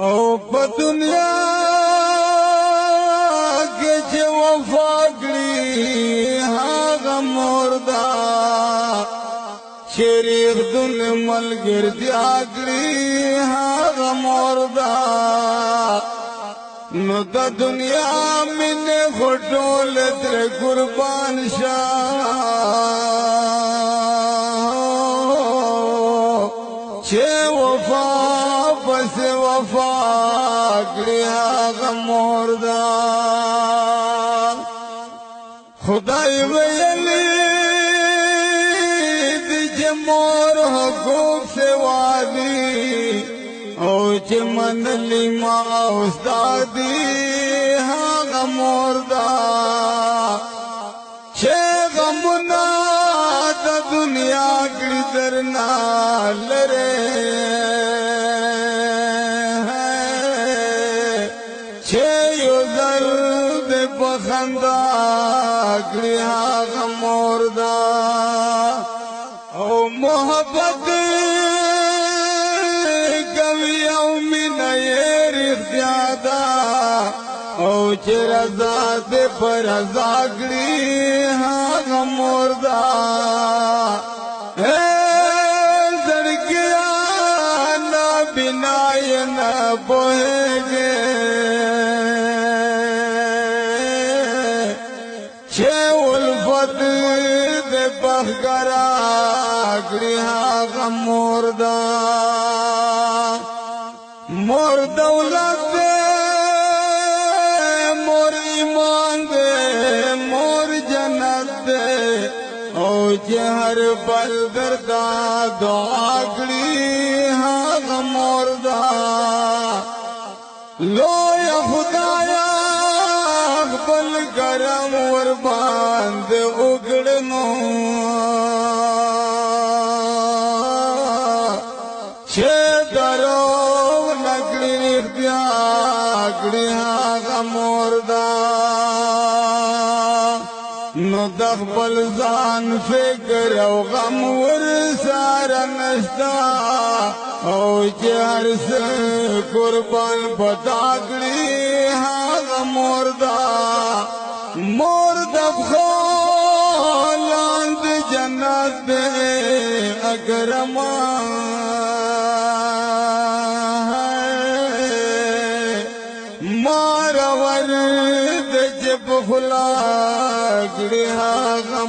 او په دنیا کې چې وفا کړي هغه مردا شریک دل ملګرتیا کړي هغه مردا نو د دنیا مینه خټول تر قربان چې وفا پس وفا کړی هغه مردا خدای ویلی دی چې مور حقوق سے وادي او چې منلی ما استادی هغه مردا چې غمنا د دنیا کې درنا لره چې یو درد بخندا کړی هغه مردا او محبت کوي او مینه یې رښتیا ده او چې رضا دې پر رضا کړی هغه مردا زړګیا نه بنا یې نه پوهېږي چې الفت دې بخګرا کړی هغه مردا مور دولت دے مور ایمان دے مور جنت دے او چې هر پل دردا دعا کړي هغه مردا لوی خدایا خپل کرم ور باندې وګړنو چې درو کړی هغه مردا نو د خپل ځان فکر او غم ورسره نشتا او چې هر څه قربان پتا کړی هغه مردا مردا خو لاند جنت دې اکرما مارور د جب خلا کړی هغه